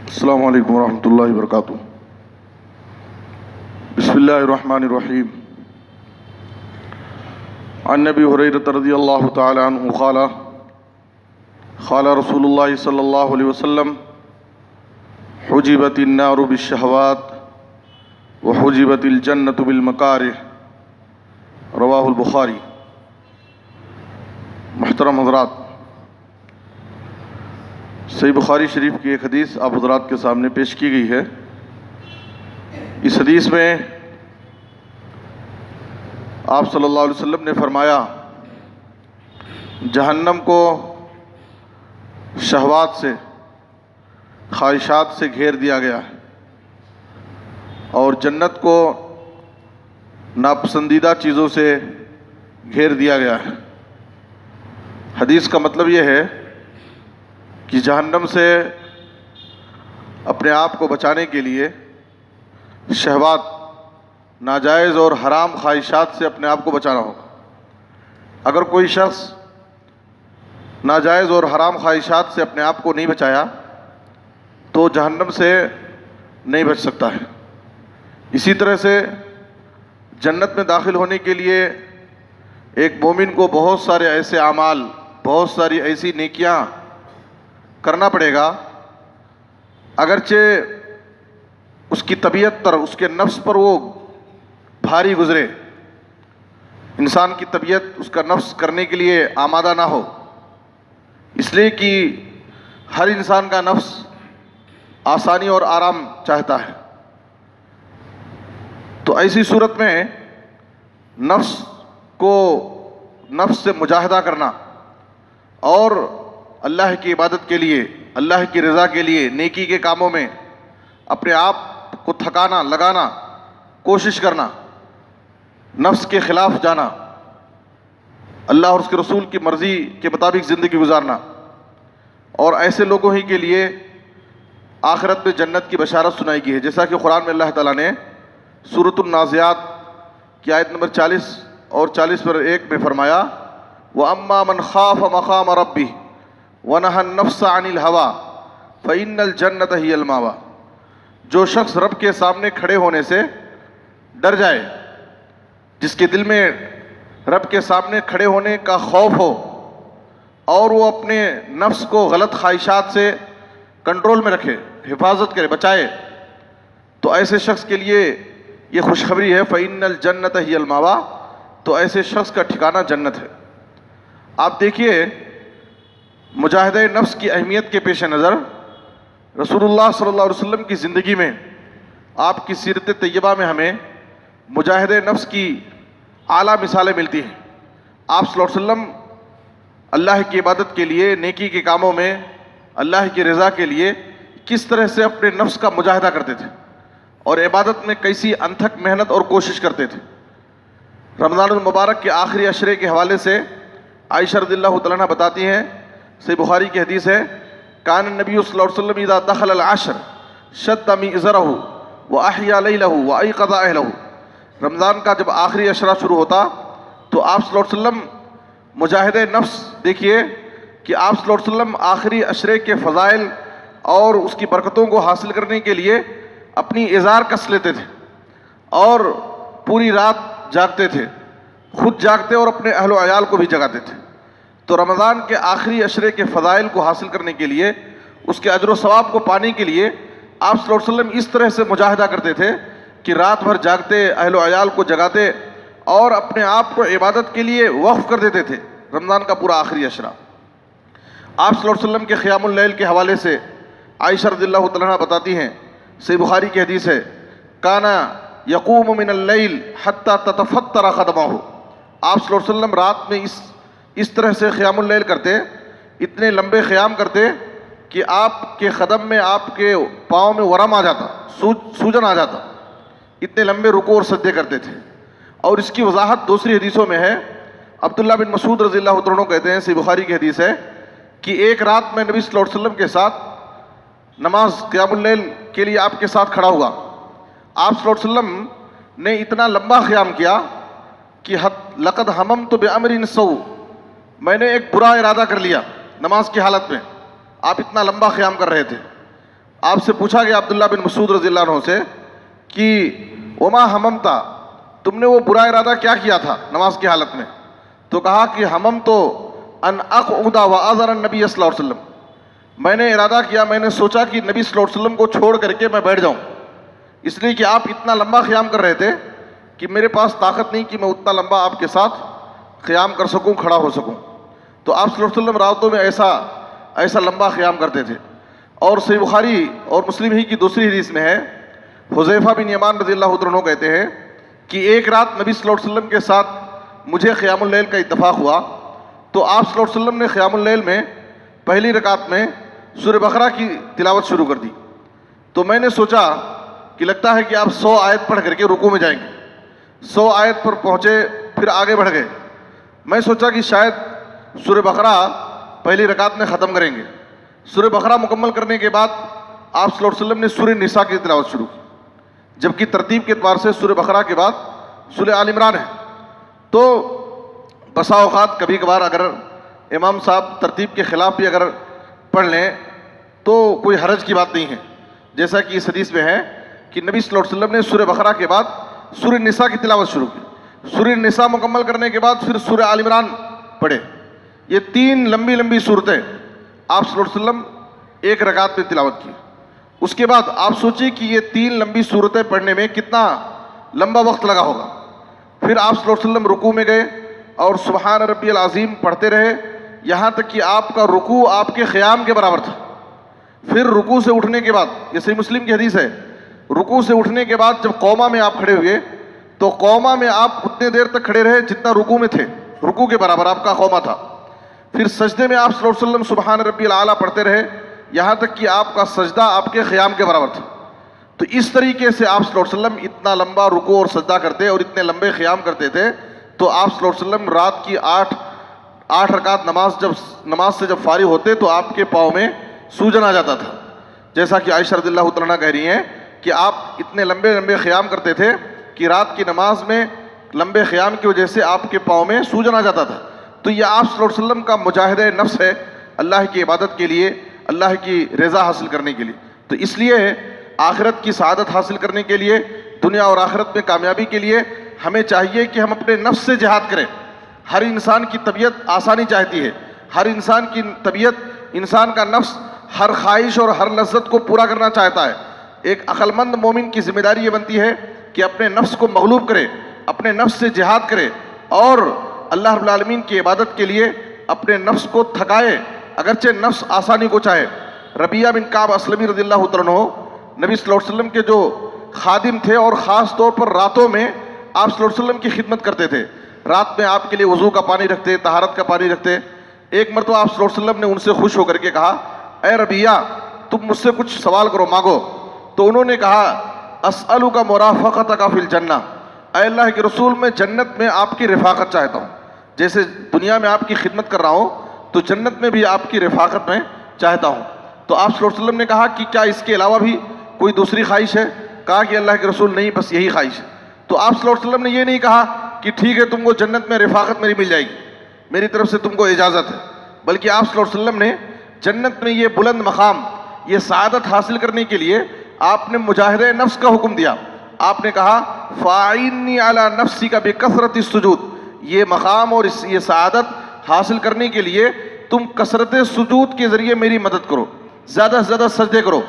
السلام علیکم ورحمۃ اللہ وبرکاتہ۔ بسم اللہ الرحمن الرحیم۔ عن ابی ہریرہ رضی اللہ تعالی عنہ قال قال رسول اللہ صلی اللہ علیہ وسلم حجبت النار بالشہوات وحجبت الجنۃ بالمکارہ، رواہ البخاری۔ محترم حضرات، صحیح بخاری شریف کی ایک حدیث آپ حضرات کے سامنے پیش کی گئی ہے۔ اس حدیث میں آپ صلی اللہ علیہ وسلم نے فرمایا جہنم کو شہوات سے، خواہشات سے گھیر دیا گیا ہے، اور جنت کو ناپسندیدہ چیزوں سے گھیر دیا گیا ہے۔ حدیث کا مطلب یہ ہے کہ جہنم سے اپنے آپ کو بچانے کے لیے شہوات، ناجائز اور حرام خواہشات سے اپنے آپ کو بچانا ہوگا۔ اگر کوئی شخص ناجائز اور حرام خواہشات سے اپنے آپ کو نہیں بچایا تو جہنم سے نہیں بچ سکتا ہے۔ اسی طرح سے جنت میں داخل ہونے کے لیے ایک مومن کو بہت سارے ایسے اعمال، بہت ساری ایسی نیکیاں کرنا پڑے گا، اگرچہ اس کی طبیعت پر، اس کے نفس پر وہ بھاری گزرے، انسان کی طبیعت، اس کا نفس کرنے کے لیے آمادہ نہ ہو، اس لیے کہ ہر انسان کا نفس آسانی اور آرام چاہتا ہے۔ تو ایسی صورت میں نفس سے مجاہدہ کرنا اور اللہ کی عبادت کے لیے، اللہ کی رضا کے لیے، نیکی کے کاموں میں اپنے آپ کو تھکانا، لگانا، کوشش کرنا، نفس کے خلاف جانا، اللہ اور اس کے رسول کی مرضی کے مطابق زندگی گزارنا، اور ایسے لوگوں ہی کے لیے آخرت میں جنت کی بشارت سنائی گئی ہے، جیسا کہ قرآن میں اللہ تعالیٰ نے سورۃ النازعات کی آیت نمبر 40 اور 40 میں فرمایا وَأَمَّا مَنْ خَافَ مَقَامَ رَبِّهِ وَنَهَى النَّفْسَ عَنِ الْهَوَىٰ فَإِنَّ الْجَنَّةَ هِيَ الْمَأْوَىٰ۔ جو شخص رب کے سامنے کھڑے ہونے سے ڈر جائے، جس کے دل میں رب کے سامنے کھڑے ہونے کا خوف ہو اور وہ اپنے نفس کو غلط خواہشات سے کنٹرول میں رکھے، حفاظت کرے، بچائے، تو ایسے شخص کے لیے یہ خوشخبری ہے فَإِنَّ الْجَنَّةَ هِيَ الْمَأْوَىٰ، تو ایسے شخص کا ٹھکانہ جنت ہے۔ آپ دیکھیے، مجاہدہ نفس کی اہمیت کے پیش نظر رسول اللہ صلی اللہ علیہ وسلم کی زندگی میں، آپ کی سیرت طیبہ میں ہمیں مجاہدہ نفس کی اعلیٰ مثالیں ملتی ہیں۔ آپ صلی اللہ علیہ وسلم اللہ کی عبادت کے لیے، نیکی کے کاموں میں، اللہ کی رضا کے لیے کس طرح سے اپنے نفس کا مجاہدہ کرتے تھے اور عبادت میں کیسی انتھک محنت اور کوشش کرتے تھے۔ رمضان المبارک کے آخری عشرے کے حوالے سے عائشہ رضی اللہ تعالیٰ عنہ بتاتی ہیں، صحیح بخاری کی حدیث ہے، کان النبی صلی اللہ علیہ وسلم اذا دخل العشر شد مئزرہ واحیا لیلہ وایقظ اہلہ۔ رمضان کا جب آخری عشرہ شروع ہوتا تو آپ صلی اللہ علیہ وسلم مجاہدہ نفس، دیکھیے کہ آپ صلی اللہ علیہ وسلم آخری عشرے کے فضائل اور اس کی برکتوں کو حاصل کرنے کے لیے اپنی ازار کس لیتے تھے اور پوری رات جاگتے تھے، خود جاگتے اور اپنے اہل و عیال کو بھی جگاتے تھے۔ تو رمضان کے آخری عشرے کے فضائل کو حاصل کرنے کے لیے، اس کے اجر و ثواب کو پانے کے لیے آپ صلی اللہ علیہ وسلم اس طرح سے مجاہدہ کرتے تھے کہ رات بھر جاگتے، اہل و عیال کو جگاتے اور اپنے آپ کو عبادت کے لیے وقف کر دیتے تھے۔ رمضان کا پورا آخری عشرہ آپ صلی اللہ علیہ وسلم کے قیام اللیل کے حوالے سے عائشہ رضی اللہ تعالیٰ عنہ بتاتی ہیں، صحیح بخاری کی حدیث ہے، کانا یقوم من اللیل حتی تتفطر قدمہ۔ آپ صلی اللہ علیہ وسلم رات میں اس طرح سے قیام اللیل کرتے، اتنے لمبے قیام کرتے کہ آپ کے قدم میں، آپ کے پاؤں میں ورم آ جاتا، سوجن آ جاتا، اتنے لمبے رکوع اور سجدے کرتے تھے۔ اور اس کی وضاحت دوسری حدیثوں میں ہے، عبداللہ بن مسعود رضی اللہ عنہ کہتے ہیں، صحیح بخاری کی حدیث ہے کہ ایک رات میں نبی صلی اللہ علیہ وسلم کے ساتھ نماز قیام اللیل کے لیے آپ کے ساتھ کھڑا ہوا۔ آپ صلی اللہ علیہ وسلم نے اتنا لمبا قیام کیا کہ لقد ہممت بامر سوء، میں نے ایک برا ارادہ کر لیا نماز کی حالت میں، آپ اتنا لمبا قیام کر رہے تھے۔ آپ سے پوچھا گیا عبداللہ بن مسعود رضی اللہ عنہ سے کہ وما ہممتا، تم نے وہ برا ارادہ کیا کیا تھا نماز کی حالت میں؟ تو کہا کہ ہمم تو ان اقعد واذر النبی صلی اللہ علیہ وسلم، میں نے ارادہ کیا، میں نے سوچا کہ نبی صلی اللہ علیہ وسلم کو چھوڑ کر کے میں بیٹھ جاؤں، اس لیے کہ آپ اتنا لمبا قیام کر رہے تھے کہ میرے پاس طاقت نہیں کہ میں اتنا لمبا آپ کے ساتھ قیام کر سکوں، کھڑا ہو سکوں۔ تو آپ صلی اللہ علیہ وسلم راتوں میں ایسا لمبا قیام کرتے تھے۔ اور صحیح بخاری اور مسلم ہی کی دوسری حدیث میں ہے، حذیفہ بن یمان رضی اللہ عنہ کہتے ہیں کہ ایک رات نبی صلی اللہ علیہ وسلم کے ساتھ مجھے قیام اللیل کا اتفاق ہوا، تو آپ صلی اللہ علیہ وسلم نے قیام اللیل میں پہلی رکعت میں سورہ بقرہ کی تلاوت شروع کر دی۔ تو میں نے سوچا کہ لگتا ہے کہ آپ 100 آیت پڑھ کر کے رکوع میں جائیں گے، 100 آیت پر پہنچے، پھر آگے بڑھ گئے۔ میں سوچا کہ شاید سورہ بقرہ پہلی رکعت میں ختم کریں گے۔ سورہ بقرہ مکمل کرنے کے بعد آپ صلی اللہ علیہ وسلم نے سورہ نساء کی تلاوت شروع کی، جبکہ ترتیب کے اعتبار سے سورہ بقرہ کے بعد سورہ آل عمران ہے۔ تو بسا اوقات کبھی کبھار اگر امام صاحب ترتیب کے خلاف بھی اگر پڑھ لیں تو کوئی حرج کی بات نہیں ہے، جیسا کہ اس حدیث میں ہے کہ نبی صلی اللہ علیہ وسلم نے سورہ بقرہ کے بعد سورہ نساء کی تلاوت شروع کی، سورہ نساء مکمل کرنے کے بعد پھر سورہ آل عمران پڑھے۔ یہ 3 لمبی صورتیں آپ صلی اللہ علیہ وسلم ایک رکعت میں تلاوت کی۔ اس کے بعد آپ سوچیں کہ یہ 3 لمبی صورتیں پڑھنے میں کتنا لمبا وقت لگا ہوگا۔ پھر آپ صلی اللہ علیہ وسلم رکوع میں گئے اور سبحان ربی العظیم پڑھتے رہے، یہاں تک کہ آپ کا رکوع آپ کے قیام کے برابر تھا۔ پھر رکوع سے اٹھنے کے بعد، یہ صحیح مسلم کی حدیث ہے، رکوع سے اٹھنے کے بعد جب قوما میں آپ کھڑے ہوئے تو قوما میں آپ اتنے دیر تک کھڑے رہے جتنا رکوع میں تھے، رکوع کے برابر آپ کا قوما تھا۔ پھر سجدے میں آپ صلی اللہ علیہ وسلم سبحان ربی الاعلیٰ پڑھتے رہے، یہاں تک کہ آپ کا سجدہ آپ کے قیام کے برابر تھا۔ تو اس طریقے سے آپ صلی اللہ علیہ وسلم اتنا لمبا رکوع اور سجدہ کرتے اور اتنے لمبے قیام کرتے تھے۔ تو آپ صلی اللہ علیہ وسلم رات کی 8 رکعت نماز سے جب فارغ ہوتے تو آپ کے پاؤں میں سوجن آ جاتا تھا، جیسا کہ عائشہ رضی اللہ تعالیٰ عنہا کہہ رہی ہیں کہ آپ اتنے لمبے قیام کرتے تھے کہ رات کی نماز میں لمبے قیام کی وجہ سے آپ کے پاؤں میں سوجن آ جاتا تھا۔ تو یہ آپ صلی اللہ علیہ وسلم کا مجاہدہ نفس ہے اللہ کی عبادت کے لیے، اللہ کی رضا حاصل کرنے کے لیے۔ تو اس لیے آخرت کی سعادت حاصل کرنے کے لیے، دنیا اور آخرت میں کامیابی کے لیے ہمیں چاہیے کہ ہم اپنے نفس سے جہاد کریں۔ ہر انسان کی طبیعت آسانی چاہتی ہے، ہر انسان کی طبیعت، انسان کا نفس ہر خواہش اور ہر لذت کو پورا کرنا چاہتا ہے۔ ایک عقل مند مومن کی ذمہ داری یہ بنتی ہے کہ اپنے نفس کو مغلوب کرے، اپنے نفس سے جہاد کرے اور اللہ رب العالمین کی عبادت کے لیے اپنے نفس کو تھکائے، اگرچہ نفس آسانی کو چاہے۔ ربیعہ بن کعب اسلمی رضی اللہ تعالیٰ عنہ نبی صلی اللہ علیہ وسلم کے جو خادم تھے اور خاص طور پر راتوں میں آپ صلی اللہ علیہ وسلم کی خدمت کرتے تھے، رات میں آپ کے لیے وضو کا پانی رکھتے، طہارت کا پانی رکھتے۔ ایک مرتبہ آپ صلی اللہ علیہ وسلم نے ان سے خوش ہو کر کے کہا، اے ربیعہ تم مجھ سے کچھ سوال کرو، مانگو۔ تو انہوں نے کہا، اسألک مرافقتک فی الجنہ، اے اللہ کے رسول میں جنت میں آپ کی رفاقت چاہتا ہوں، جیسے دنیا میں آپ کی خدمت کر رہا ہوں تو جنت میں بھی آپ کی رفاقت میں چاہتا ہوں۔ تو آپ صلی اللہ علیہ وسلم نے کہا کہ کیا اس کے علاوہ بھی کوئی دوسری خواہش ہے؟ کہا کہ اللہ کے رسول نہیں، بس یہی خواہش ہے۔ تو آپ صلی اللہ علیہ وسلم نے یہ نہیں کہا کہ ٹھیک ہے تم کو جنت میں رفاقت میری مل جائے گی، میری طرف سے تم کو اجازت ہے، بلکہ آپ صلی اللہ علیہ وسلم نے جنت میں یہ بلند مقام، یہ سعادت حاصل کرنے کے لیے آپ نے مجاہدہ نفس کا حکم دیا۔ آپ نے کہا، فَاعِنِّي عَلَىٰ نَفْسِكَ بِكَثْرَةِ السُّجُودِ، یہ مقام اور یہ سعادت حاصل کرنے کے لیے تم کثرت سجود کے ذریعے میری مدد کرو، زیادہ سے زیادہ سجدے کرو۔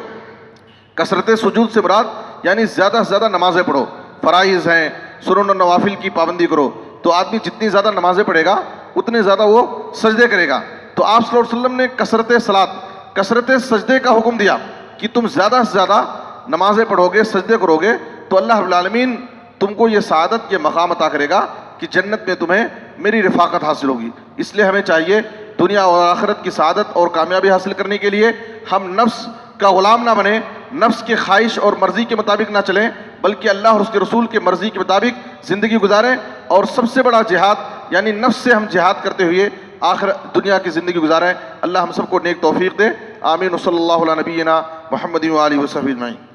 کثرت سجود سے مراد یعنی زیادہ سے زیادہ نمازیں پڑھو، فرائض ہیں، سنن و نوافل کی پابندی کرو۔ تو آدمی جتنی زیادہ نمازیں پڑھے گا اتنے زیادہ وہ سجدے کرے گا۔ تو آپ صلی اللہ علیہ وسلم نے کثرت صلاۃ، کثرت سجدے کا حکم دیا کہ تم زیادہ سے زیادہ نمازیں پڑھو گے، سجدے کرو گے تو اللہ رب العالمین تم کو یہ سعادت، یہ مقام عطا کرے گا کہ جنت میں تمہیں میری رفاقت حاصل ہوگی۔ اس لیے ہمیں چاہیے دنیا اور آخرت کی سعادت اور کامیابی حاصل کرنے کے لیے ہم نفس کا غلام نہ بنیں، نفس کے خواہش اور مرضی کے مطابق نہ چلیں، بلکہ اللہ اور اس کے رسول کے مرضی کے مطابق زندگی گزاریں، اور سب سے بڑا جہاد یعنی نفس سے ہم جہاد کرتے ہوئے آخر دنیا کی زندگی گزاریں۔ اللہ ہم سب کو نیک توفیق دے، آمین۔ صلی اللہ علیہ نبینا محمد و آلہ وصحبہ اجمعین۔